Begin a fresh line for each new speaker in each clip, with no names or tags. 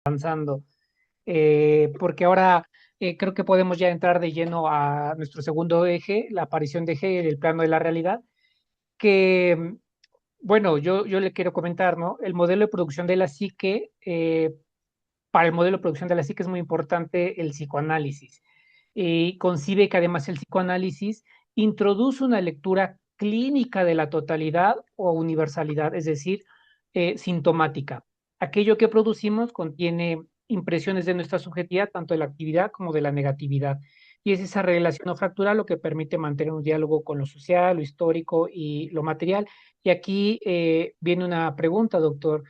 avanzando, porque ahora creo que podemos ya entrar de lleno a nuestro segundo eje, la aparición de Hegel, el plano de la realidad, que, bueno, yo le quiero comentar, ¿no? El modelo de producción de la psique, para el modelo de producción de la psique es muy importante el psicoanálisis, y concibe que además el psicoanálisis introduce una lectura clínica de la totalidad o universalidad, es decir, sintomática. Aquello que producimos contiene impresiones de nuestra subjetividad, tanto de la actividad como de la negatividad. Y es esa relación o fractura lo que permite mantener un diálogo con lo social, lo histórico y lo material. Y aquí viene una pregunta, doctor,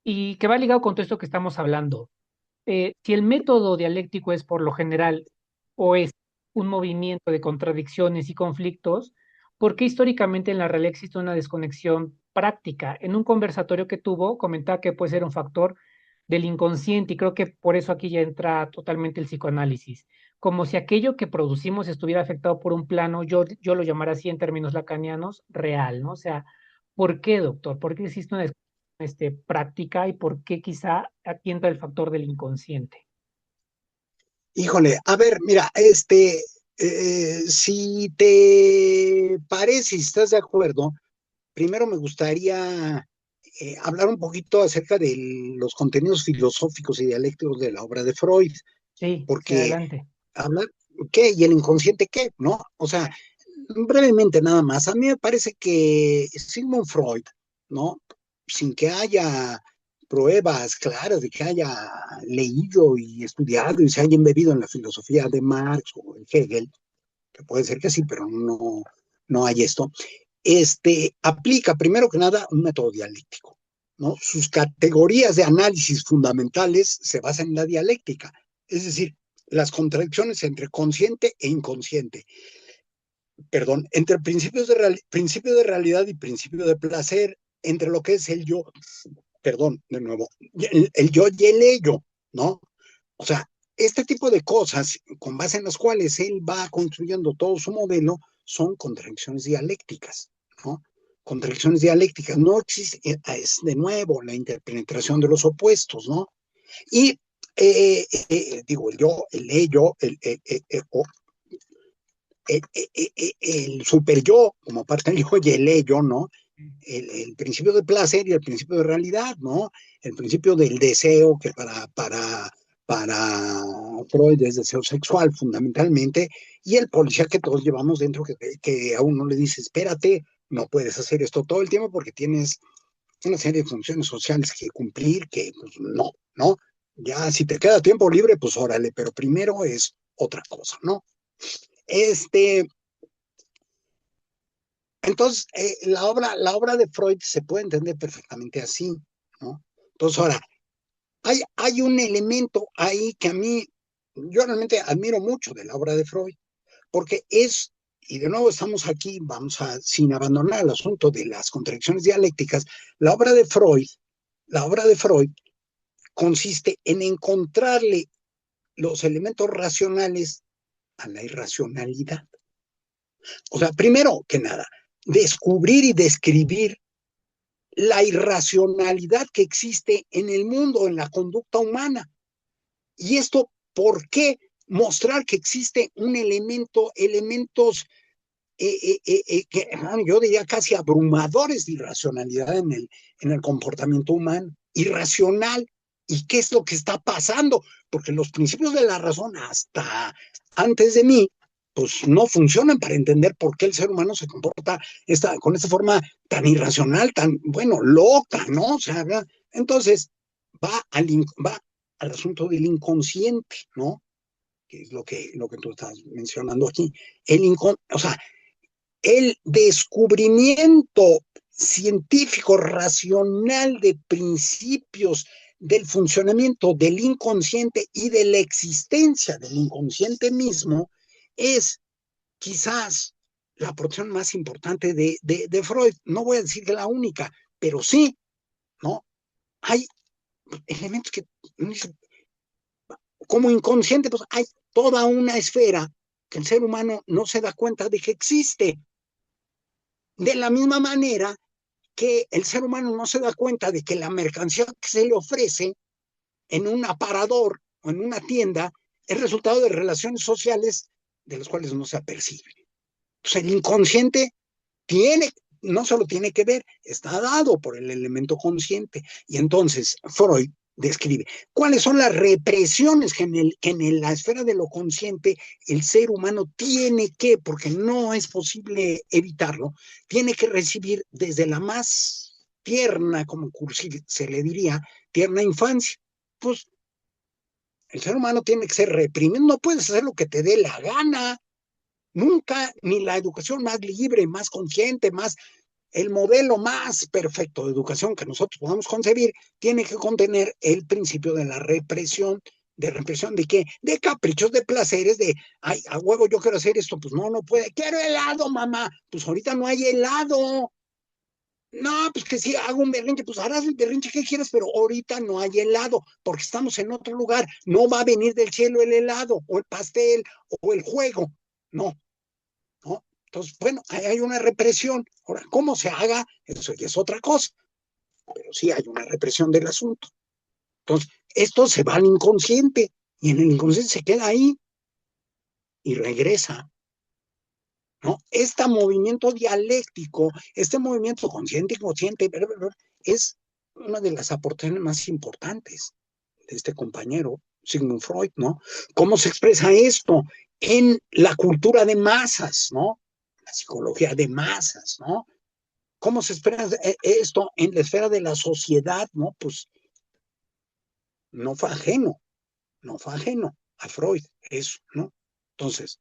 y que va ligado con todo esto que estamos hablando. Si el método dialéctico es por lo general o es un movimiento de contradicciones y conflictos, ¿por qué históricamente en la realidad existe una desconexión práctica? En un conversatorio que tuvo, comentaba que puede ser un factor del inconsciente y creo que por eso aquí ya entra totalmente el psicoanálisis. Como si aquello que producimos estuviera afectado por un plano, yo lo llamara así en términos lacanianos, real, ¿no? O sea, ¿por qué, doctor? ¿Por qué existe una práctica y por qué quizá atienda el factor del inconsciente?
Híjole, a ver, mira, si te parece, si estás de acuerdo, primero me gustaría hablar un poquito acerca de los contenidos filosóficos y dialécticos de la obra de Freud,
Sí, sí,
porque
adelante.
hablar qué y el inconsciente qué, ¿no? O sea, brevemente nada más, a mí me parece que Sigmund Freud, ¿no? Sin que haya pruebas claras de que haya leído y estudiado y se haya embebido en la filosofía de Marx o en Hegel, que puede ser que sí, pero no hay esto, aplica primero que nada un método dialéctico, ¿no? Sus categorías de análisis fundamentales se basan en la dialéctica, es decir, las contradicciones entre consciente e inconsciente, perdón, entre principio de realidad y principio de placer, entre lo que es el yo, perdón, de nuevo, el yo y el ello, ¿no? O sea, este tipo de cosas con base en las cuales él va construyendo todo su modelo son contradicciones dialécticas, ¿no? Contradicciones dialécticas. No existe, es de nuevo la interpenetración de los opuestos, ¿no? Y digo, el yo, el ello, el super yo como parte del yo y el ello, ¿no? El principio de placer y el principio de realidad, ¿no? El principio del deseo, que para Freud es deseo sexual fundamentalmente, y el policía que todos llevamos dentro, que a uno le dice, espérate, no puedes hacer esto todo el tiempo porque tienes una serie de funciones sociales que cumplir, que pues, no, ¿no? Ya si te queda tiempo libre, pues órale, pero primero es otra cosa, ¿no? Este, entonces, la obra de Freud se puede entender perfectamente así, ¿no? Entonces, ahora, hay un elemento ahí que a mí, yo realmente admiro mucho de la obra de Freud, porque y de nuevo estamos aquí, sin abandonar el asunto de las contradicciones dialécticas, la obra de Freud, la obra de Freud consiste en encontrarle los elementos racionales a la irracionalidad. O sea, primero que nada, descubrir y describir la irracionalidad que existe en el mundo, en la conducta humana. Y esto, ¿por qué? Mostrar que existe un elementos que yo diría casi abrumadores de irracionalidad en el comportamiento humano. Irracional. ¿Y qué es lo que está pasando? Porque los principios de la razón, hasta antes de mí, pues no funcionan para entender por qué el ser humano se comporta con esta forma tan irracional, tan, bueno, loca, ¿no? O sea, entonces va al asunto del inconsciente, ¿no? Que es lo que tú estás mencionando aquí. O sea, el descubrimiento científico racional de principios del funcionamiento del inconsciente y de la existencia del inconsciente mismo es quizás la porción más importante de Freud. No voy a decir que la única, pero sí, ¿no? Hay elementos que, como inconsciente, pues hay toda una esfera que el ser humano no se da cuenta de que existe. De la misma manera que el ser humano no se da cuenta de que la mercancía que se le ofrece en un aparador o en una tienda es resultado de relaciones sociales de las cuales no se apercibe. Entonces, el inconsciente tiene, no solo tiene que ver, está dado por el elemento consciente. Y entonces Freud describe cuáles son las represiones que en la esfera de lo consciente el ser humano tiene que, porque no es posible evitarlo, tiene que recibir desde la más tierna, como se le diría, tierna infancia. Pues el ser humano tiene que ser reprimido, no puedes hacer lo que te dé la gana, nunca, ni la educación más libre, más consciente, más el modelo más perfecto de educación que nosotros podamos concebir tiene que contener el principio de la represión. ¿De represión de qué? De caprichos, de placeres, de, ay, a huevo yo quiero hacer esto, pues no, no puede. Quiero helado, mamá. Pues ahorita no hay helado. No, pues que si hago un berrinche, pues harás el berrinche que quieras, pero ahorita no hay helado, porque estamos en otro lugar. No va a venir del cielo el helado, o el pastel, o el juego. No, ¿no? Entonces, bueno, ahí hay una represión. Ahora, ¿cómo se haga? Eso ya es otra cosa, pero sí hay una represión del asunto. Entonces, esto se va al inconsciente y en el inconsciente se queda ahí y regresa, ¿no? Este movimiento dialéctico, este movimiento consciente, inconsciente, es una de las aportaciones más importantes de este compañero, Sigmund Freud, ¿no? ¿Cómo se expresa esto en la cultura de masas, ¿no? La psicología de masas, ¿no? ¿Cómo se espera esto en la esfera de la sociedad? ¿No? Pues no fue ajeno, no fue ajeno a Freud, eso, ¿no? Entonces,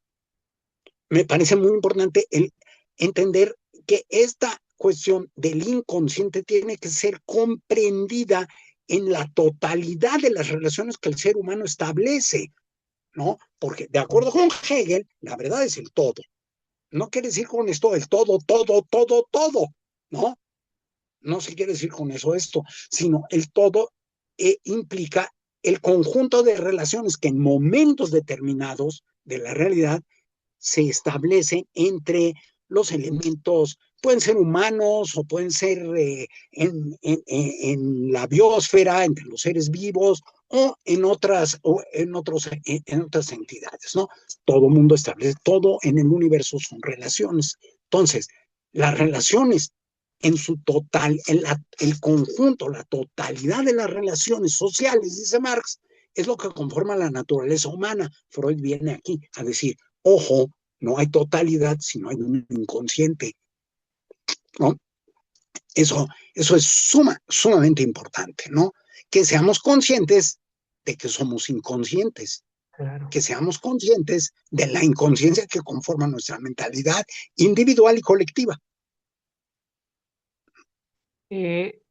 me parece muy importante el entender que esta cuestión del inconsciente tiene que ser comprendida en la totalidad de las relaciones que el ser humano establece, ¿no? Porque de acuerdo con Hegel, la verdad es el todo. No quiere decir con esto el todo, todo, todo, todo, ¿no? No se quiere decir con eso esto, sino el todo implica el conjunto de relaciones que en momentos determinados de la realidad se establecen entre los elementos, pueden ser humanos o pueden ser en la biosfera, entre los seres vivos o en otras entidades, ¿no? Todo mundo establece, todo en el universo son relaciones. Entonces, las relaciones en su total, el conjunto, la totalidad de las relaciones sociales, dice Marx, es lo que conforma la naturaleza humana. Freud viene aquí a decir, ojo, no hay totalidad, sino hay un inconsciente, ¿no? Eso es sumamente importante, ¿no? Que seamos conscientes de que somos inconscientes,
Claro.
que seamos conscientes de la inconsciencia que conforma nuestra mentalidad individual y colectiva.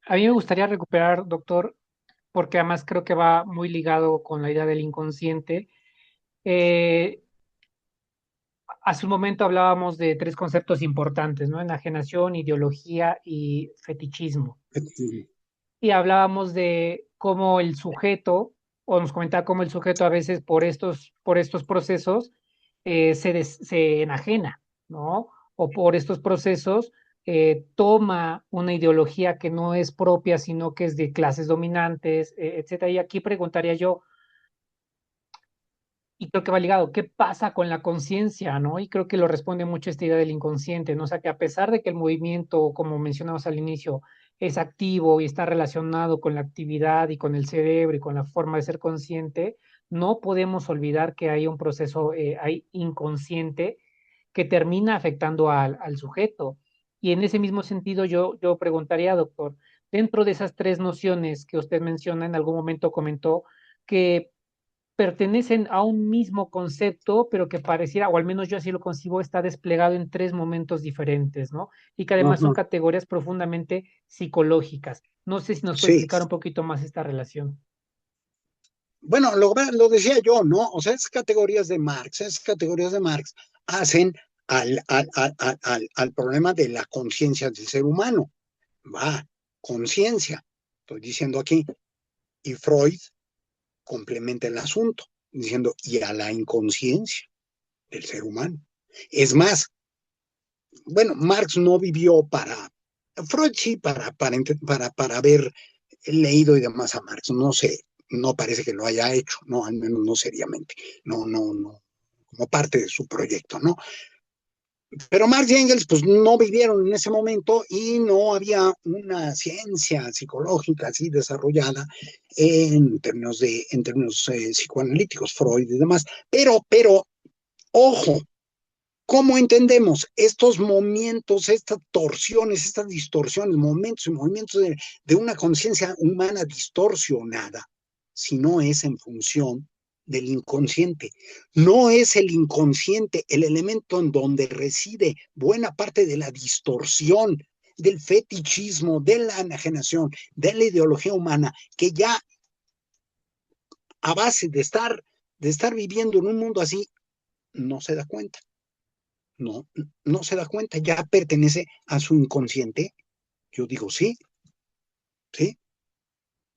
A mí me gustaría recuperar, doctor, porque además creo que va muy ligado con la idea del inconsciente. Eh, Hace un momento hablábamos de tres conceptos importantes, ¿no? Enajenación, ideología y fetichismo. Y hablábamos de cómo el sujeto, o nos comentaba cómo el sujeto a veces por estos procesos se enajena, ¿no? O por estos procesos toma una ideología que no es propia, sino que es de clases dominantes, etcétera. Y aquí preguntaría yo, y creo que va ligado, ¿qué pasa con la conciencia, no? Y creo que lo responde mucho esta idea del inconsciente, ¿no? O sea, que a pesar de que el movimiento, como mencionamos al inicio, es activo y está relacionado con la actividad y con el cerebro y con la forma de ser consciente, no podemos olvidar que hay un proceso hay inconsciente que termina afectando al sujeto. Y en ese mismo sentido, yo preguntaría, doctor, dentro de esas tres nociones que usted menciona, en algún momento comentó que pertenecen a un mismo concepto, pero que pareciera, o al menos yo así lo concibo, está desplegado en tres momentos diferentes, ¿no? Y que además son
Ajá.
categorías profundamente psicológicas. No sé si nos puede
Sí,
explicar un poquito más esta relación.
bueno, lo decía yo, ¿no? O sea, esas categorías de Marx hacen al problema de la conciencia del ser humano. Va, conciencia, estoy diciendo aquí. Y Freud complementa el asunto, diciendo, y a la inconsciencia del ser humano. Es más, bueno, Marx no vivió Freud sí, para haber leído y demás a Marx, no sé, no parece que lo haya hecho, no, al menos no seriamente, no, como parte de su proyecto, ¿no? Pero Marx y Engels, pues no vivieron en ese momento y no había una ciencia psicológica así desarrollada en términos psicoanalíticos, Freud y demás. Pero, ojo, ¿cómo entendemos estos momentos, estas torsiones, estas distorsiones, momentos y movimientos de una conciencia humana distorsionada, si no es en función del inconsciente? No es el inconsciente el elemento en donde reside buena parte de la distorsión, del fetichismo, de la enajenación, de la ideología humana, que ya a base de estar viviendo en un mundo así, no se da cuenta. No se da cuenta, ya pertenece a su inconsciente. Yo digo, sí, sí,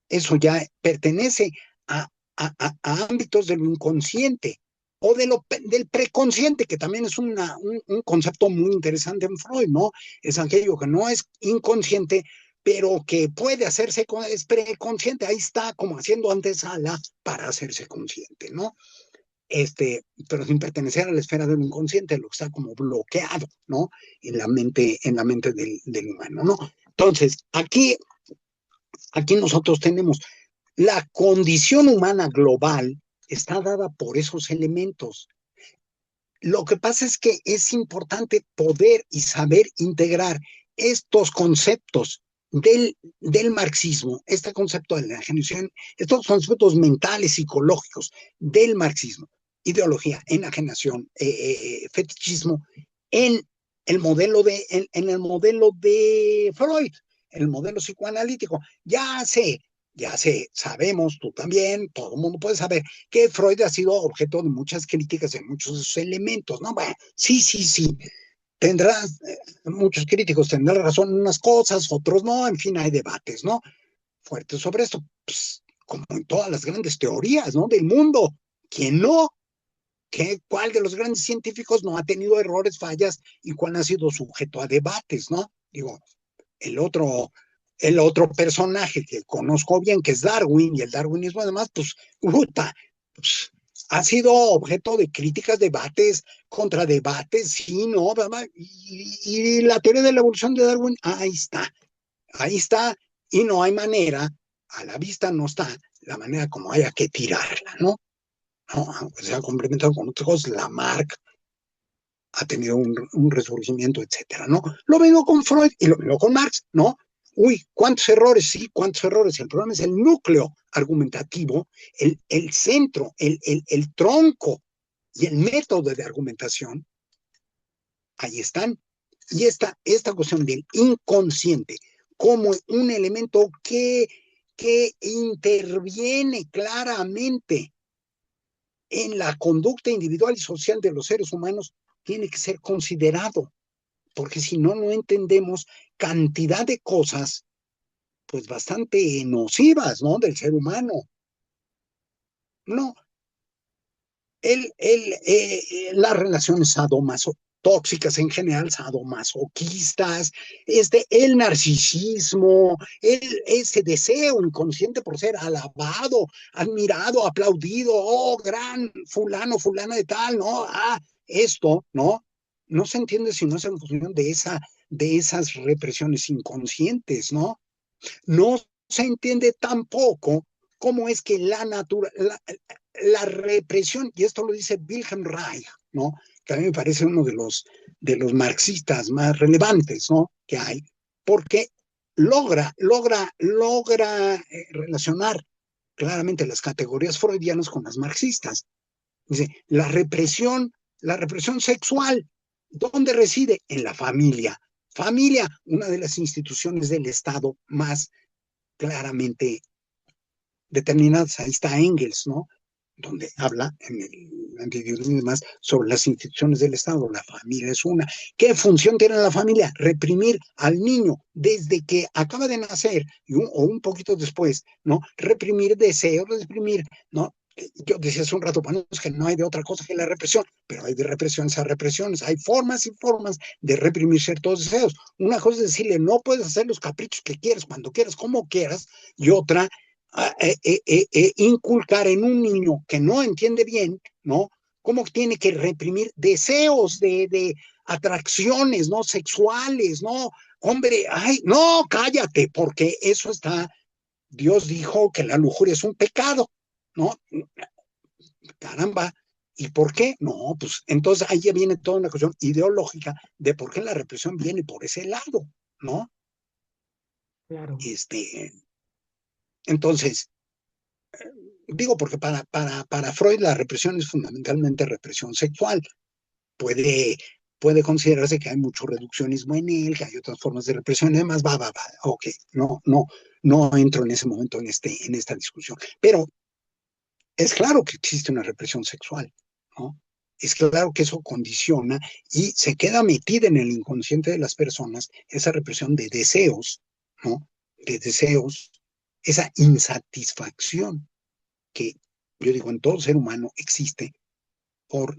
eso ya pertenece a, a ámbitos del inconsciente o del preconsciente, que también es un concepto muy interesante en Freud, ¿no? Es aquello que no es inconsciente, pero que puede hacerse, es preconsciente, ahí está como haciendo antesala para hacerse consciente, ¿no? Pero sin pertenecer a la esfera del inconsciente, lo que está como bloqueado, ¿no? En la mente del humano, ¿no? Entonces, aquí nosotros tenemos la condición humana global, está dada por esos elementos. Lo que pasa es que es importante poder y saber integrar estos conceptos del marxismo, este concepto de la enajenación, estos conceptos mentales, psicológicos del marxismo, ideología, enajenación, fetichismo, en el modelo de Freud, el modelo psicoanalítico. Sabemos, tú también, todo el mundo puede saber que Freud ha sido objeto de muchas críticas en muchos de sus elementos, ¿no? Bueno, sí, muchos críticos tendrán razón en unas cosas, otros no, en fin, hay debates, ¿no? Fuertes sobre esto, pues, como en todas las grandes teorías, ¿no? Del mundo. ¿Quién no? ¿Cuál de los grandes científicos no ha tenido errores, fallas y cuál ha sido sujeto a debates, ¿no? Digo, el otro, el otro personaje que conozco bien, que es Darwin, y el darwinismo además, pues, pues ha sido objeto de críticas, debates, contradebates, sí, ¿no? Y la teoría de la evolución de Darwin, ahí está, y no hay manera, a la vista no está la manera como haya que tirarla, ¿no? ¿No? Aunque se ha complementado con otras cosas, Lamarck ha tenido un resurgimiento, etcétera, ¿no? Lo mismo con Freud y lo mismo con Marx, ¿no? Uy, ¿cuántos errores? Sí, ¿cuántos errores? El problema es el núcleo argumentativo, el centro, el tronco y el método de argumentación, ahí están. Y esta cuestión del inconsciente como un elemento que interviene claramente en la conducta individual y social de los seres humanos tiene que ser considerado, porque si no, no entendemos cantidad de cosas, pues bastante nocivas, ¿no? Del ser humano. No, las relaciones tóxicas en general, sadomasoquistas, el narcisismo, ese deseo inconsciente por ser alabado, admirado, aplaudido, oh, gran fulano, fulana de tal, ¿no? Esto, ¿no? No se entiende si no es en función de esas represiones inconscientes, ¿no? No se entiende tampoco cómo es que la represión, y esto lo dice Wilhelm Reich, ¿no? Que a mí me parece uno de los marxistas más relevantes, ¿no? Que hay, porque logra relacionar claramente las categorías freudianas con las marxistas. Dice, la represión sexual, ¿dónde reside? En la familia. Familia, una de las instituciones del Estado más claramente determinadas. Ahí está Engels, ¿no? Donde habla en el antidiosismo y demás sobre las instituciones del Estado. La familia es una. ¿Qué función tiene la familia? Reprimir al niño desde que acaba de nacer o un poquito después, ¿no? Reprimir deseos, reprimir, ¿no? Yo decía hace un rato, bueno, es que no hay de otra cosa que la represión, pero hay de represiones a represiones, hay formas y formas de reprimir ciertos deseos. Una cosa es decirle, no puedes hacer los caprichos que quieras, cuando quieras, como quieras, y otra, inculcar en un niño que no entiende bien, ¿no? Cómo tiene que reprimir deseos de atracciones, ¿no? Sexuales, ¿no? Hombre, ay, no, cállate, porque eso está, Dios dijo que la lujuria es un pecado, ¿no? Caramba. ¿Y por qué? No, pues entonces ahí ya viene toda una cuestión ideológica de por qué la represión viene por ese lado, ¿no?
Claro,
Este, entonces, digo porque para Freud la represión es fundamentalmente represión sexual. Puede, puede considerarse que hay mucho reduccionismo en él, que hay otras formas de represión y demás, ok, no entro en ese momento en esta discusión. Pero es claro que existe una represión sexual, ¿no? Es claro que eso condiciona y se queda metida en el inconsciente de las personas esa represión de deseos, ¿no? De deseos, esa insatisfacción que yo digo en todo ser humano existe por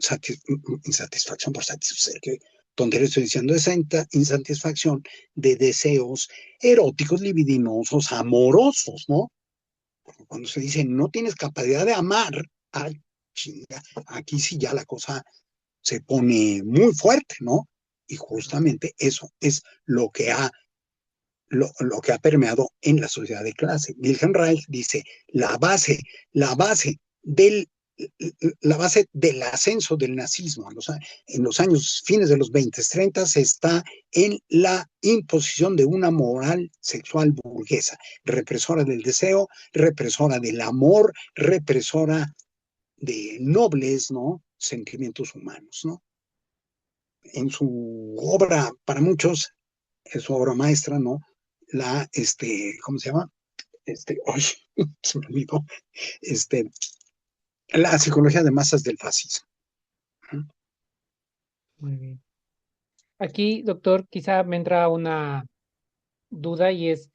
insatisfacción, por satisfacer, que tontería estoy diciendo, esa insatisfacción de deseos eróticos, libidinosos, amorosos, ¿no? Cuando se dice no tienes capacidad de amar, ay, chinga, aquí sí ya la cosa se pone muy fuerte, ¿no? Y justamente eso es lo que ha permeado en la sociedad de clase. Wilhelm Reich dice, la base del la base del ascenso del nazismo en los años fines de los 20, 30 está en la imposición de una moral sexual burguesa, represora del deseo, represora del amor, represora de nobles, ¿no? Sentimientos humanos, ¿no? En su obra, para muchos, es su obra maestra, ¿no? ¿Cómo se llama? Ay, se me olvidó, este, la psicología de masas del fascismo.
muy bien. Aquí, doctor, quizá me entra una duda y es,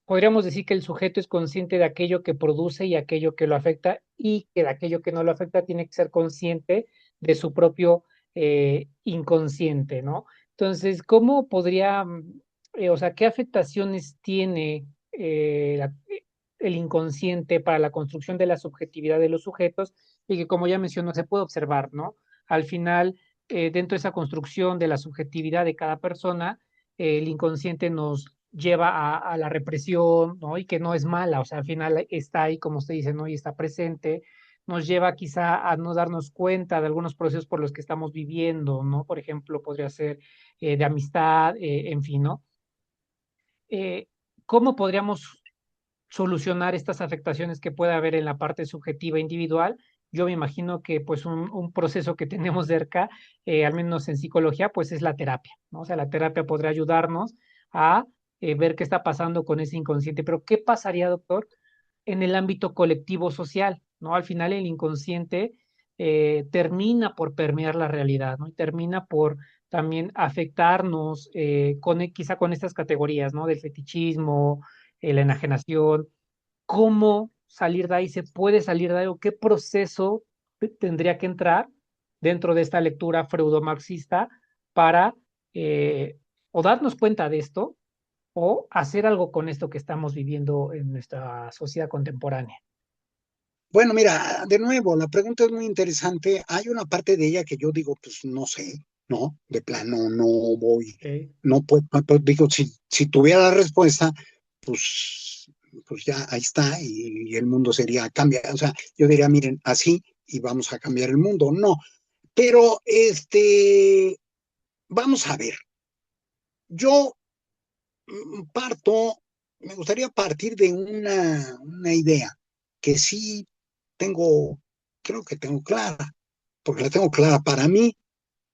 podríamos decir que el sujeto es consciente de aquello que produce y aquello que lo afecta y que de aquello que no lo afecta tiene que ser consciente de su propio inconsciente, ¿no? Entonces, ¿cómo podría, o sea, qué afectaciones tiene el inconsciente para la construcción de la subjetividad de los sujetos y que, como ya mencionó, se puede observar, ¿no? Al final, dentro de esa construcción de la subjetividad de cada persona, el inconsciente nos lleva a la represión, ¿no? Y que no es mala, o sea, al final está ahí, como usted dice, ¿no? Y está presente, nos lleva quizá a no darnos cuenta de algunos procesos por los que estamos viviendo, ¿no? Por ejemplo, podría ser de amistad, en fin, ¿no? Eh, ¿Cómo podríamos solucionar estas afectaciones que puede haber en la parte subjetiva individual? Yo me imagino que pues un proceso que tenemos cerca, al menos en psicología, pues es la terapia, ¿no? O sea, la terapia podría ayudarnos a ver qué está pasando con ese inconsciente. Pero ¿qué pasaría, doctor, en el ámbito colectivo social? ¿No? Al final el inconsciente termina por permear la realidad, ¿no? Y termina por también afectarnos quizá con estas categorías, ¿no? Del fetichismo, la enajenación. ¿Cómo salir de ahí? ¿Se puede salir de ahí? ¿O qué proceso tendría que entrar dentro de esta lectura freudomarxista para o darnos cuenta de esto o hacer algo con esto que estamos viviendo en nuestra sociedad contemporánea?
Bueno, mira, de nuevo, la pregunta es muy interesante. Hay una parte de ella que yo digo, pues no sé, ¿no? De plano, no voy,
Ok,
no puedo, digo, si tuviera la respuesta, pues, pues ya ahí está y el mundo sería, cambia, o sea, yo diría, miren, así y vamos a cambiar el mundo. No, pero vamos a ver, yo me gustaría partir de una idea que sí tengo, creo que tengo clara, porque la tengo clara para mí,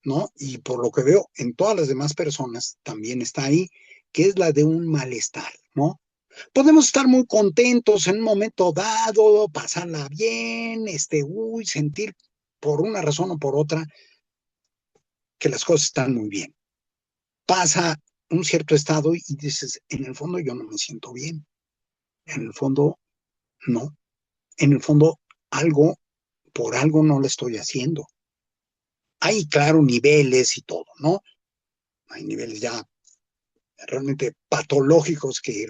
¿no? Y por lo que veo en todas las demás personas también está ahí, que es la de un malestar, ¿no? Podemos estar muy contentos en un momento dado, pasarla bien, sentir por una razón o por otra que las cosas están muy bien. Pasa un cierto estado y dices, en el fondo yo no me siento bien, en el fondo no, en el fondo algo, por algo no lo estoy haciendo. Hay, claro, niveles y todo, ¿no? Hay niveles ya realmente patológicos que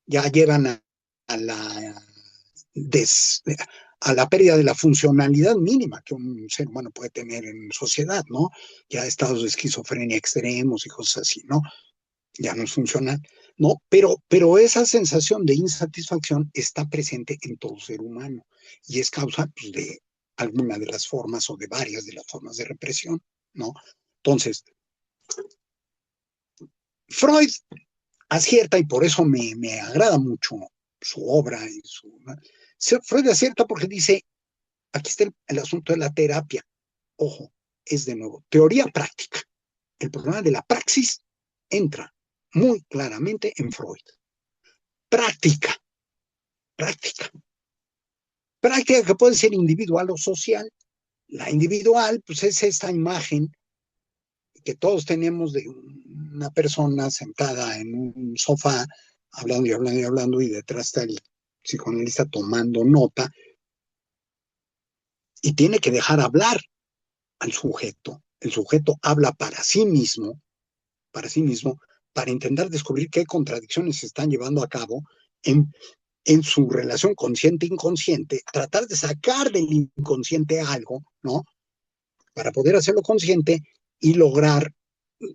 ya llevan a la, des, a la pérdida de la funcionalidad mínima que un ser humano puede tener en sociedad, ¿no? Ya estados de esquizofrenia extremos y cosas así, ¿no? Ya no es funcional, ¿no? Pero esa sensación de insatisfacción está presente en todo ser humano y es causa pues, de alguna de las formas o de varias de las formas de represión, ¿no? Entonces, Freud acierta y por eso me agrada mucho su obra y ¿no? Freud acierta porque dice, aquí está el asunto de la terapia, ojo, es de nuevo teoría práctica. El problema de la praxis entra muy claramente en Freud. Práctica, práctica. Práctica que puede ser individual o social. La individual, pues es esta imagen que todos tenemos de una persona sentada en un sofá, hablando y hablando y hablando, y detrás está el psicoanalista tomando nota, y tiene que dejar hablar al sujeto. El sujeto habla para sí mismo, para intentar descubrir qué contradicciones se están llevando a cabo en su relación consciente-inconsciente, tratar de sacar del inconsciente algo, ¿no? Para poder hacerlo consciente y lograr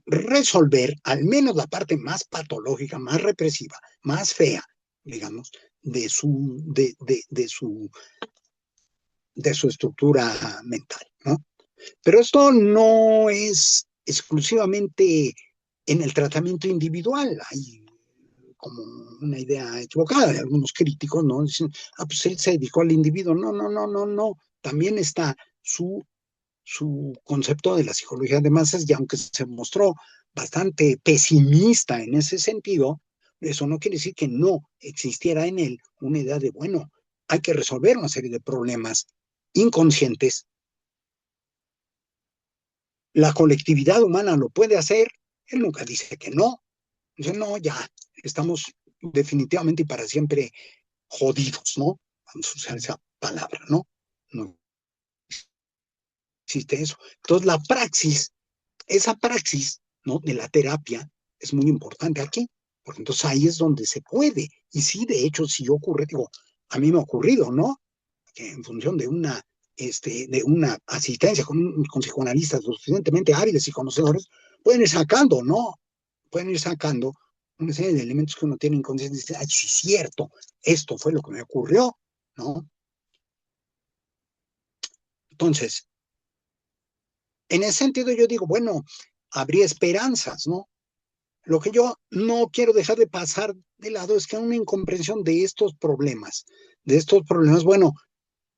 resolver al menos la parte más patológica, más represiva, más fea, digamos, de su estructura mental, ¿no? Pero esto no es exclusivamente en el tratamiento individual. Hay como una idea equivocada de algunos críticos, ¿no? Dicen, pues él se dedicó al individuo. No, no, no, no, no. También está su concepto de la psicología de masas y aunque se mostró bastante pesimista en ese sentido, eso no quiere decir que no existiera en él una idea de, bueno, hay que resolver una serie de problemas inconscientes. La colectividad humana lo puede hacer. Él nunca dice que no. Dice, no, ya estamos definitivamente y para siempre jodidos, ¿no? Vamos a usar esa palabra, ¿no? No existe eso. Entonces, la praxis, esa praxis, ¿no? De la terapia es muy importante aquí, porque entonces ahí es donde se puede. Y sí, de hecho, sí ocurre, digo, a mí me ha ocurrido, ¿no? Que en función de una asistencia con psicoanalistas lo suficientemente hábiles y conocedores, pueden ir sacando, ¿no? Pueden ir sacando una serie de elementos que uno tiene inconsciente y dice, ay, sí es cierto, esto fue lo que me ocurrió, ¿no? Entonces, en ese sentido yo digo, bueno, habría esperanzas, ¿no? Lo que yo no quiero dejar de pasar de lado es que hay una incomprensión de estos problemas, bueno,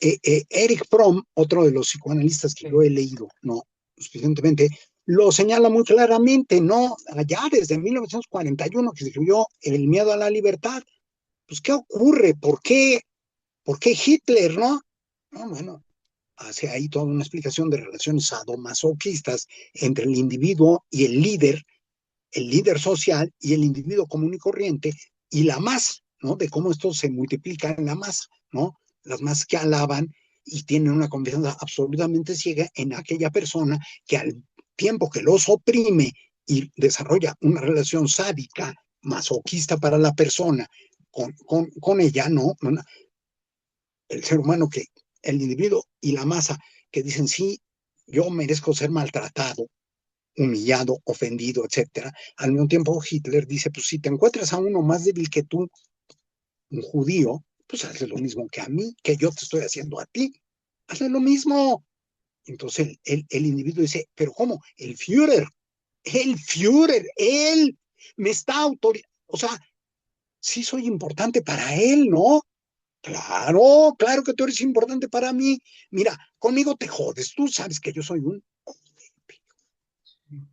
Eric Fromm, otro de los psicoanalistas que yo
Sí.
he leído, no suficientemente, lo señala muy claramente, ¿no? Allá desde 1941 que se escribió El miedo a la libertad, pues ¿qué ocurre? ¿Por qué Hitler, no? No, bueno, hace ahí toda una explicación de relaciones sadomasoquistas entre el individuo y el líder social y el individuo común y corriente y la masa, ¿no? De cómo esto se multiplica en la masa, ¿no? Las masas que alaban y tienen una confianza absolutamente ciega en aquella persona que al tiempo que los oprime y desarrolla una relación sádica, masoquista para la persona con ella, ¿no? El ser humano que, el individuo y la masa que dicen, sí, yo merezco ser maltratado, humillado, ofendido, etcétera. Al mismo tiempo, Hitler dice, pues si te encuentras a uno más débil que tú, un judío, pues hazle lo mismo que a mí, que yo te estoy haciendo a ti. Hazle lo mismo. Entonces el individuo dice, pero ¿cómo? Él me está autorizando. O sea, sí soy importante para él, ¿no? Claro, claro que tú eres importante para mí. Mira, conmigo te jodes. Tú sabes que yo soy un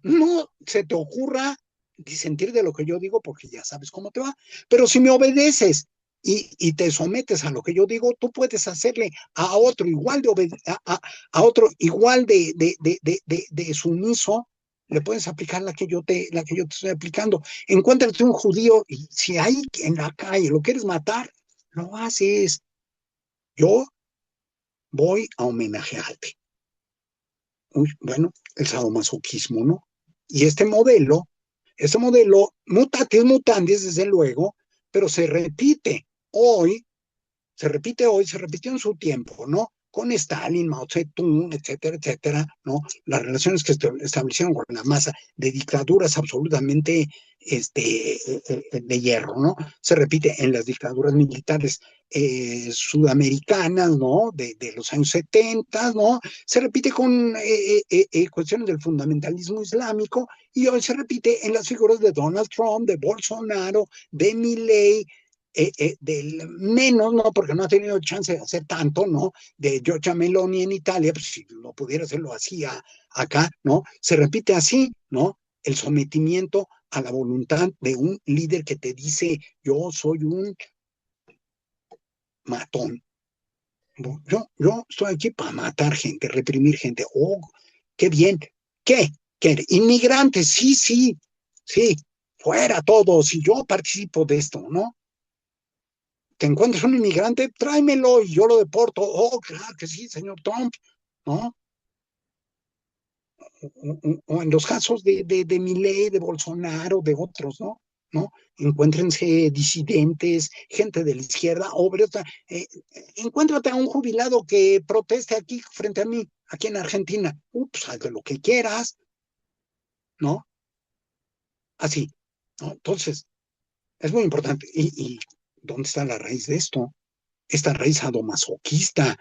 no se te ocurra disentir de lo que yo digo porque ya sabes cómo te va. Pero si me obedeces y te sometes a lo que yo digo, tú puedes hacerle a otro igual a otro igual de sumiso, le puedes aplicar la que yo te estoy aplicando. Encuéntrate un judío y si hay en la calle lo quieres matar, lo haces. Yo voy a homenajearte. Uy, bueno, el sadomasoquismo, ¿no? Y este modelo, mutatis mutandis, desde luego, pero se repite hoy, se repite hoy, se repitió en su tiempo, ¿no? Con Stalin, Mao Zedong, etcétera, etcétera, ¿no? Las relaciones que establecieron con la masa de dictaduras absolutamente de hierro, ¿no? Se repite en las dictaduras militares sudamericanas, ¿no? De los años 70, ¿no? Se repite con cuestiones del fundamentalismo islámico y hoy se repite en las figuras de Donald Trump, de Bolsonaro, de Milley, del menos, ¿no? Porque no ha tenido chance de hacer tanto, ¿no? De Giorgia Meloni en Italia, pues si lo pudiera hacer, lo hacía acá, ¿no? Se repite así, ¿no? El sometimiento a la voluntad de un líder que te dice, yo soy un matón. Yo estoy aquí para matar gente, reprimir gente. Oh, qué bien. ¿Qué? ¿Qué? Inmigrantes, sí, sí, sí, fuera todos, y yo participo de esto, ¿no? Te encuentras un inmigrante, tráemelo y yo lo deporto. Oh, claro que sí, señor Trump, ¿no? O en los casos de Milei, de Bolsonaro, de otros, ¿no? ¿No? Encuéntrense disidentes, gente de la izquierda, obreros. Encuéntrate a un jubilado que proteste aquí frente a mí, aquí en Argentina. Pues haz de lo que quieras, ¿no? Así, ¿no? Entonces, es muy importante. ¿Y dónde está la raíz de esto? Esta raíz sadomasoquista,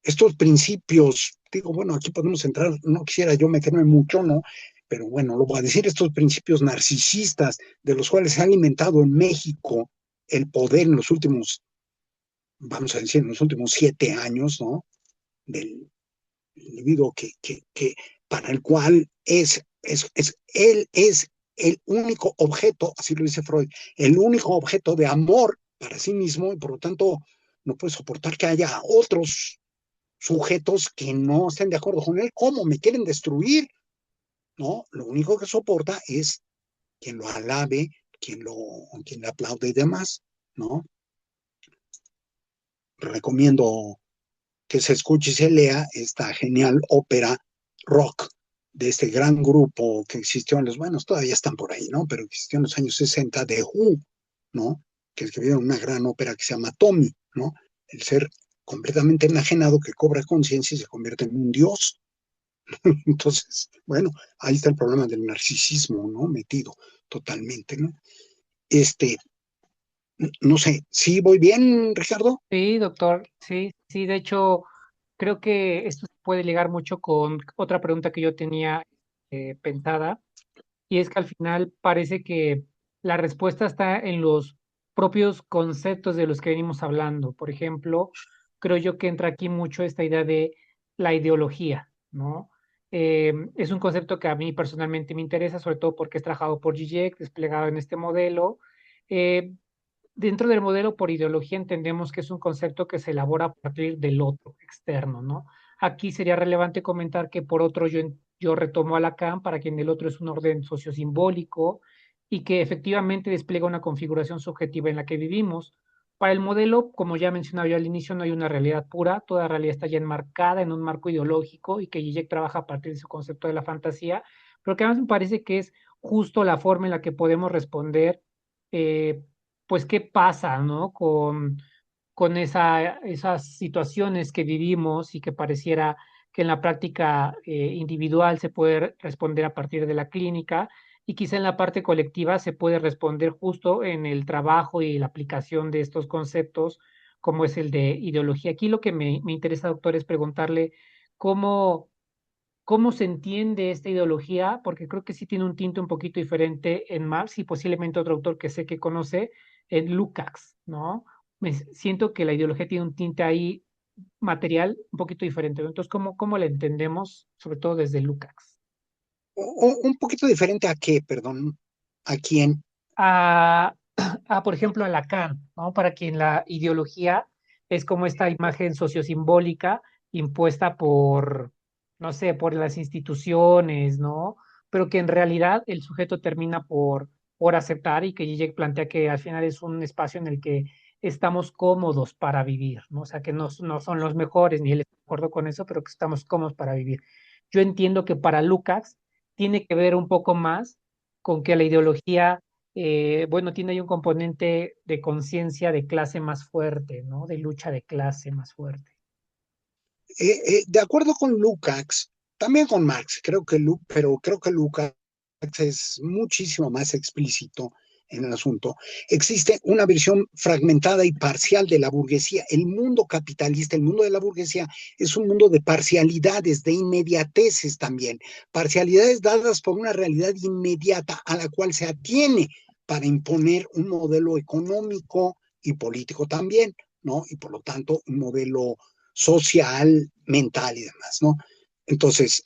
estos principios, digo, bueno, aquí podemos entrar, no quisiera yo meterme mucho, ¿no? Pero bueno, lo voy a decir, estos principios narcisistas de los cuales se ha alimentado en México el poder en los últimos, vamos a decir, en los últimos 7 años, ¿no? Del individuo para el cual él es el único objeto, así lo dice Freud, el único objeto de amor para sí mismo y por lo tanto no puede soportar que haya otros sujetos que no estén de acuerdo con él, ¿cómo me quieren destruir? No, lo único que soporta es quien lo alabe, quien le aplaude y demás, ¿no? Recomiendo que se escuche y se lea esta genial ópera rock de este gran grupo que existió en los, bueno, todavía están por ahí, ¿no? Pero existió en los años 60 de Who, ¿no? Que escribieron una gran ópera que se llama Tommy, ¿no? El ser completamente enajenado que cobra conciencia y se convierte en un dios. Entonces, bueno, ahí está el problema del narcisismo, ¿no? Metido totalmente, ¿no? Este, no sé, ¿sí voy bien, Ricardo?
Sí, doctor, sí, sí, de hecho, creo que esto se puede ligar mucho con otra pregunta que yo tenía pensada, y es que al final parece que la respuesta está en los propios conceptos de los que venimos hablando. Por ejemplo, creo yo que entra aquí mucho esta idea de la ideología, ¿no? Es un concepto que a mí personalmente me interesa, sobre todo porque es trabajado por Zizek, desplegado en este modelo. Eh, Dentro del modelo por ideología entendemos que es un concepto que se elabora a partir del otro externo, ¿no? Aquí sería relevante comentar que por otro yo retomo a Lacan, para quien el otro es un orden sociosimbólico y que efectivamente despliega una configuración subjetiva en la que vivimos. Para el modelo, como ya mencionaba yo al inicio, no hay una realidad pura, toda realidad está ya enmarcada en un marco ideológico y que Zizek trabaja a partir de su concepto de la fantasía, pero que además me parece que es justo la forma en la que podemos responder eh, pues qué pasa, ¿no? Con esas situaciones que vivimos y que pareciera que en la práctica individual se puede responder a partir de la clínica y quizá en la parte colectiva se puede responder justo en el trabajo y la aplicación de estos conceptos, como es el de ideología. Aquí lo que me interesa, doctor, es preguntarle cómo cómo se entiende esta ideología, porque creo que sí tiene un tinte un poquito diferente en Marx y posiblemente otro autor que sé que conoce, en Lukács, ¿no? Siento que la ideología tiene un tinte ahí material un poquito diferente, ¿no? Entonces, ¿cómo la entendemos, sobre todo desde Lukács?
Un poquito diferente a qué, perdón, a quién.
A, por ejemplo, a Lacan, ¿no? Para quien la ideología es como esta imagen sociosimbólica impuesta por, no sé, por las instituciones, ¿no? Pero que en realidad el sujeto termina por aceptar y que Zizek plantea que al final es un espacio en el que estamos cómodos para vivir, ¿no? O sea, que no son los mejores, ni él está de acuerdo con eso, pero que estamos cómodos para vivir. Yo entiendo que para Lucas tiene que ver un poco más con que la ideología bueno, tiene ahí un componente de conciencia de clase más fuerte, ¿no? De lucha de clase más fuerte.
De acuerdo con Lukács, también con Marx, pero creo que Lukács es muchísimo más explícito en el asunto. Existe una visión fragmentada y parcial de la burguesía. El mundo capitalista, el mundo de la burguesía, es un mundo de parcialidades, de inmediateces también. Parcialidades dadas por una realidad inmediata a la cual se atiene para imponer un modelo económico y político también, ¿no? Y por lo tanto, un modelo social, mental y demás, ¿no? Entonces,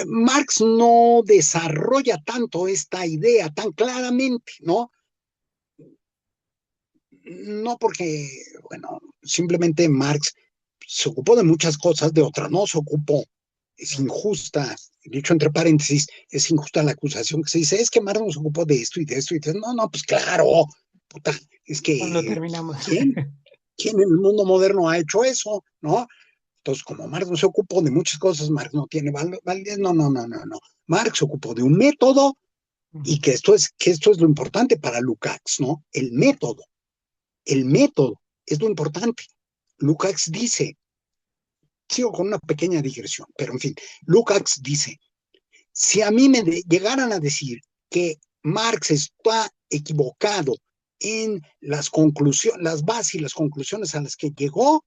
Marx no desarrolla tanto esta idea tan claramente, ¿no? No porque, bueno, simplemente Marx se ocupó de muchas cosas, de otras no se ocupó. Es injusta, dicho entre paréntesis, es injusta la acusación que se dice, es que Marx no se ocupó de esto y de esto y de esto. No, no, pues claro, puta, es
Cuando
que,
terminamos.
¿quién? ¿Quién en el mundo moderno ha hecho eso? ¿No? Entonces, como Marx no se ocupó de muchas cosas, Marx no tiene validez. No, no, no, no, no. Marx se ocupó de un método y que esto es lo importante para Lukács, ¿no? El método es lo importante. Lukács dice, sigo con una pequeña digresión, pero en fin, Lukács dice, si a mí llegaran a decir que Marx está equivocado en las conclusiones, las bases y las conclusiones a las que llegó,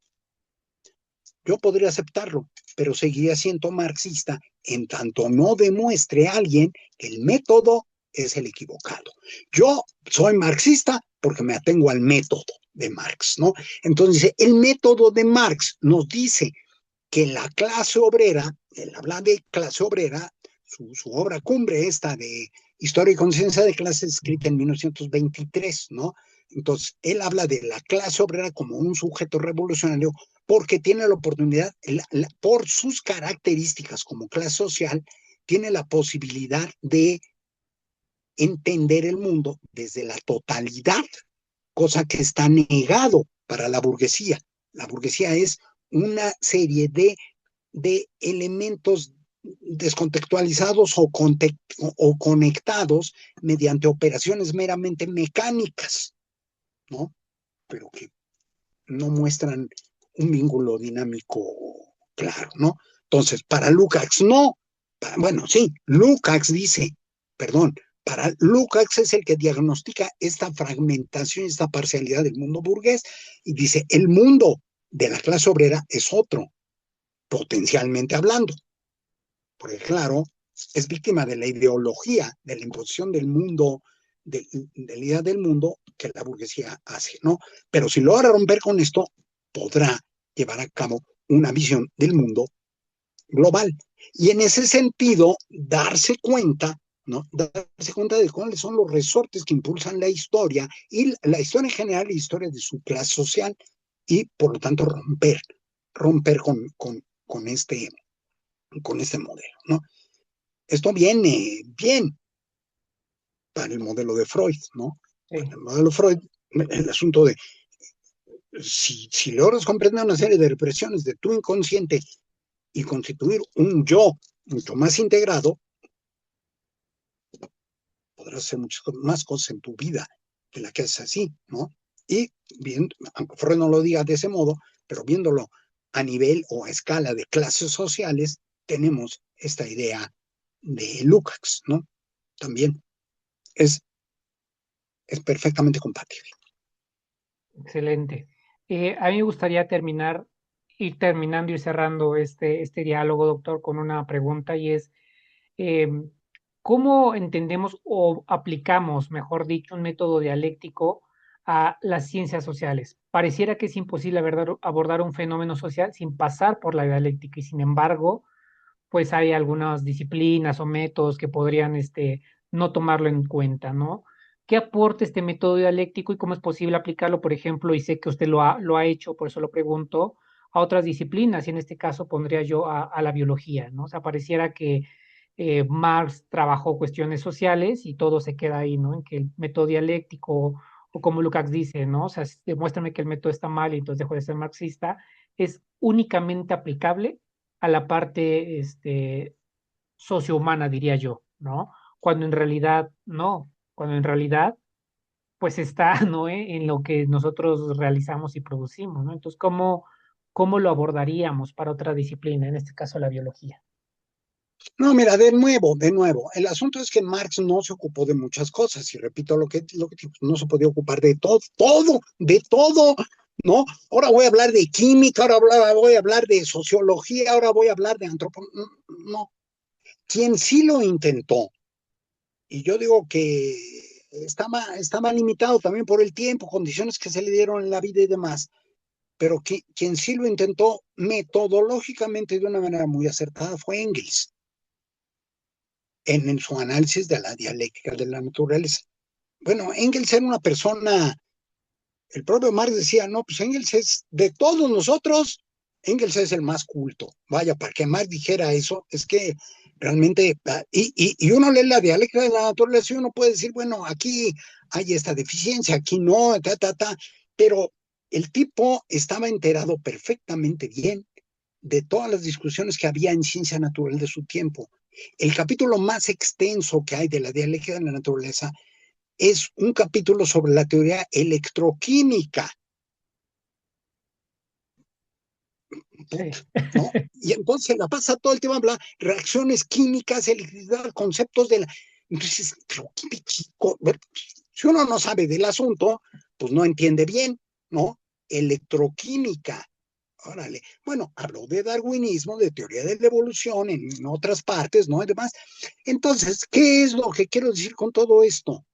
yo podría aceptarlo, pero seguiría siendo marxista en tanto no demuestre a alguien que el método es el equivocado. Yo soy marxista porque me atengo al método de Marx, ¿no? Entonces, el método de Marx nos dice que la clase obrera, él habla de clase obrera, su obra cumbre esta de Historia y Conciencia de Clases, escrita en 1923, ¿no? Entonces, él habla de la clase obrera como un sujeto revolucionario porque tiene la oportunidad, por sus características como clase social, tiene la posibilidad de entender el mundo desde la totalidad, cosa que está negado para la burguesía. La burguesía es una serie de elementos descontextualizados o conectados mediante operaciones meramente mecánicas, ¿no? Pero que no muestran un vínculo dinámico claro, ¿no? Entonces, para Lukács no. Bueno, sí, Lukács dice, perdón, para Lukács es el que diagnostica esta fragmentación, esta parcialidad del mundo burgués y dice, el mundo de la clase obrera es otro, potencialmente hablando, porque claro, es víctima de la ideología, de la imposición del mundo, de la idea del mundo que la burguesía hace, ¿no? Pero si logra romper con esto, podrá llevar a cabo una visión del mundo global. Y en ese sentido, darse cuenta, ¿no? Darse cuenta de cuáles son los resortes que impulsan la historia y la historia en general, la historia de su clase social, y por lo tanto romper con este modelo, ¿no? Esto viene bien para el modelo de Freud, ¿no? Para
Sí,
el modelo de Freud, el asunto de si logras comprender una serie de represiones de tu inconsciente y constituir un yo mucho más integrado, podrás hacer muchas más cosas en tu vida que la que haces así, ¿no? Y viendo, aunque Freud no lo diga de ese modo, pero viéndolo a nivel o a escala de clases sociales, tenemos esta idea de Lukács, ¿no? También es, es perfectamente compatible.
excelente. A mí me gustaría ir terminando y cerrando este diálogo, doctor, con una pregunta y es, eh, ¿cómo entendemos o aplicamos, mejor dicho, un método dialéctico a las ciencias sociales? Pareciera que es imposible abordar un fenómeno social sin pasar por la dialéctica y sin embargo, pues hay algunas disciplinas o métodos que podrían no tomarlo en cuenta, ¿no? ¿Qué aporta este método dialéctico y cómo es posible aplicarlo, por ejemplo, y sé que usted lo ha hecho, por eso lo pregunto, a otras disciplinas, y en este caso pondría yo a la biología, ¿no? O sea, pareciera que Marx trabajó cuestiones sociales y todo se queda ahí, ¿no? En que el método dialéctico, o como Lukács dice, ¿no? O sea, demuéstrame que el método está mal y entonces dejo de ser marxista, es únicamente aplicable a la parte sociohumana, diría yo, ¿no? Cuando en realidad no, cuando en realidad pues está, ¿no? En lo que nosotros realizamos y producimos, ¿no? Entonces, ¿cómo lo abordaríamos para otra disciplina, en este caso la biología?
No, mira, de nuevo, el asunto es que Marx no se ocupó de muchas cosas, y repito lo que digo, no se podía ocupar de de todo, ¿no? Ahora voy a hablar de química, voy a hablar de sociología, ahora voy a hablar de antropología, no. Quien sí lo intentó, y yo digo que estaba limitado también por el tiempo, condiciones que se le dieron en la vida y demás, pero quien sí lo intentó metodológicamente de una manera muy acertada fue Engels en su análisis de la dialéctica de la naturaleza. Bueno, Engels era una persona, el propio Marx decía, no, pues Engels es de todos nosotros, Engels es el más culto. Vaya, para que Marx dijera eso, es que realmente, y uno lee la dialéctica de la naturaleza y uno puede decir, bueno, aquí hay esta deficiencia, aquí no, pero el tipo estaba enterado perfectamente bien de todas las discusiones que había en ciencia natural de su tiempo. El capítulo más extenso que hay de la dialéctica de la naturaleza es un capítulo sobre la teoría electroquímica,
Sí.
¿no? Y entonces la pasa todo el tiempo a hablar reacciones químicas, electricidad, conceptos de la... Entonces, pero qué chico, si uno no sabe del asunto, pues no entiende bien, ¿no? Electroquímica. Órale. Bueno, habló de darwinismo, de teoría de la evolución en otras partes, ¿no? Y demás. Entonces, ¿qué es lo que quiero decir con todo esto?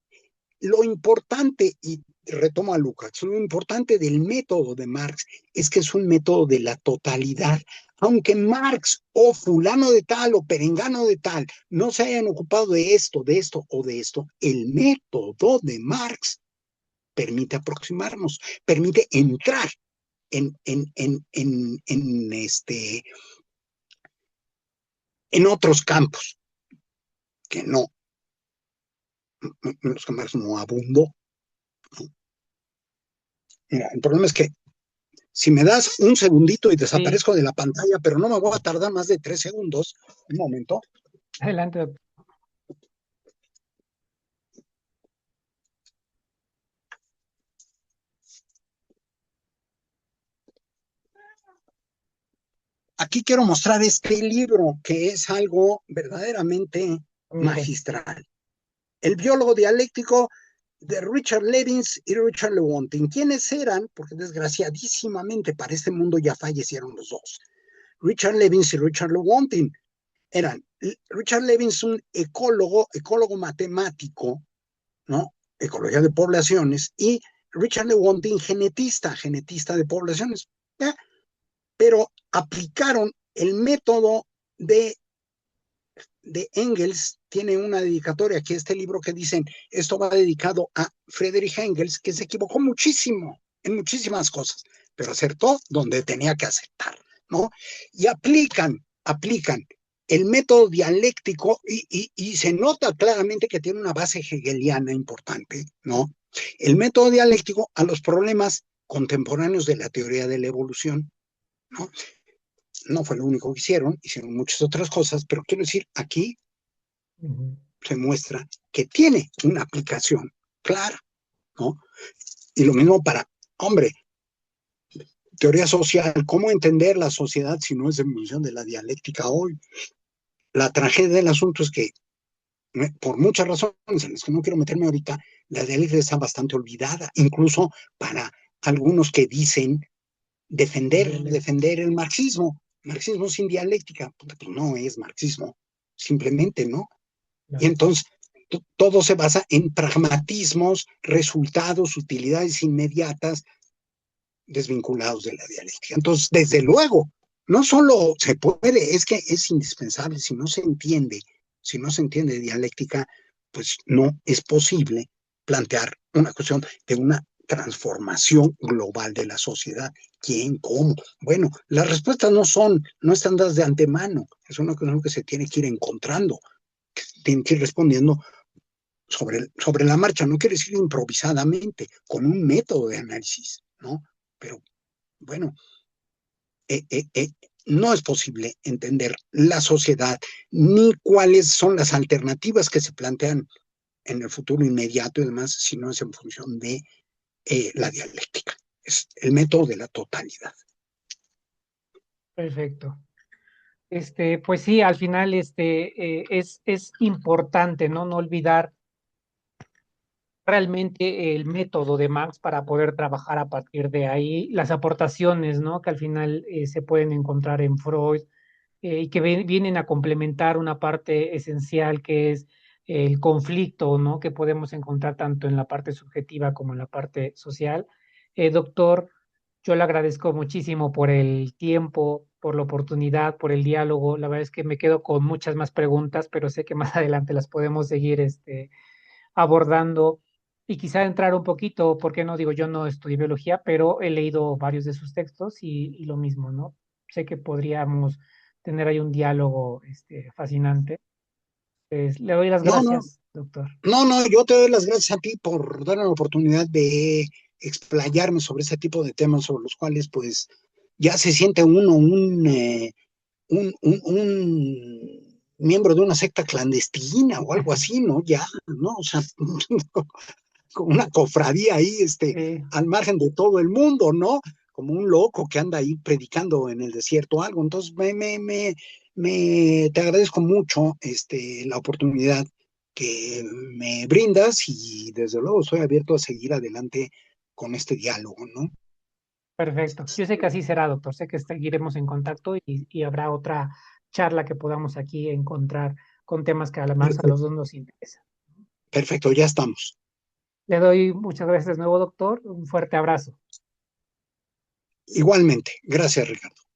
Lo importante, y retomo a Lucas, lo importante del método de Marx es que es un método de la totalidad. Aunque Marx o fulano de tal o perengano de tal no se hayan ocupado de esto o de esto, el método de Marx permite aproximarnos, permite entrar en en otros campos que no, en los que Marx no abundó. Mira, el problema es que si me das un segundito y
Sí,
desaparezco de la pantalla, pero no me voy a tardar más de 3 segundos, un momento.
adelante, doctor.
Aquí quiero mostrar este libro que es algo verdaderamente
Mire,
magistral. El biólogo dialéctico de Richard Lewins y Richard Lewontin. ¿Quiénes eran? Porque desgraciadísimamente para este mundo ya fallecieron los dos. Richard Lewins y Richard Lewontin eran Richard Lewins, un ecólogo matemático, ¿no? Ecología de poblaciones, y Richard Lewontin, genetista de poblaciones. ¿Ya? Pero aplicaron el método de Engels, tiene una dedicatoria aquí, este libro que dicen, esto va dedicado a Friedrich Engels, que se equivocó muchísimo en muchísimas cosas, pero acertó donde tenía que acertar, ¿no? Y aplican el método dialéctico y se nota claramente que tiene una base hegeliana importante, ¿no? El método dialéctico a los problemas contemporáneos de la teoría de la evolución, ¿no? No fue lo único que hicieron muchas otras cosas, pero quiero decir, aquí
ujú,
se muestra que tiene una aplicación clara, ¿no? Y lo mismo para, hombre, teoría social, ¿cómo entender la sociedad si no es en función de la dialéctica hoy? La tragedia del asunto es que, por muchas razones en las que no quiero meterme ahorita, la dialéctica está bastante olvidada, incluso para algunos que dicen defender el marxismo sin dialéctica, pues no es marxismo, simplemente, ¿no? Y
no,
entonces todo se basa en pragmatismos, resultados, utilidades inmediatas, desvinculados de la dialéctica. Entonces, desde luego, no solo se puede, es que es indispensable, si no se entiende dialéctica, pues no es posible plantear una cuestión de una transformación global de la sociedad. ¿Quién? ¿Cómo? Bueno, las respuestas no están dadas de antemano, es una cuestión que se tiene que ir encontrando, que tiene que ir respondiendo sobre la marcha, no quiere decir improvisadamente, con un método de análisis, ¿no? Pero bueno, eh, eh, eh, no es posible entender la sociedad ni cuáles son las alternativas que se plantean en el futuro inmediato y demás, sino es en función de la dialéctica. Es el método de la totalidad.
Perfecto. Pues sí, al final es importante, ¿no? No olvidar realmente el método de Marx para poder trabajar a partir de ahí, las aportaciones, ¿no? Que al final se pueden encontrar en Freud y que vienen a complementar una parte esencial que es el conflicto, ¿no? Que podemos encontrar tanto en la parte subjetiva como en la parte social. Doctor, yo le agradezco muchísimo por el tiempo, por la oportunidad, por el diálogo. La verdad es que me quedo con muchas más preguntas, pero sé que más adelante las podemos seguir abordando y quizá entrar un poquito, porque no digo, yo no estudié biología, pero he leído varios de sus textos y lo mismo, ¿no? Sé que podríamos tener ahí un diálogo fascinante. Pues, le doy las
No, no,
gracias, doctor.
no, yo te doy las gracias a ti por darme la oportunidad de explayarme sobre ese tipo de temas sobre los cuales pues ya se siente uno un miembro de una secta clandestina o algo así, ¿no? Ya, ¿no? O sea, como una cofradía ahí,
Sí,
al margen de todo el mundo, ¿no? Como un loco que anda ahí predicando en el desierto o algo. Entonces, te agradezco mucho, la oportunidad que me brindas y desde luego estoy abierto a seguir adelante con este diálogo, ¿no?
perfecto. Yo sé que así será, doctor. Sé que seguiremos en contacto y habrá otra charla que podamos aquí encontrar con temas que además a los
Perfecto,
dos nos interesan.
perfecto, ya estamos.
Le doy muchas gracias de nuevo, doctor. Un fuerte abrazo.
Igualmente, gracias, Ricardo.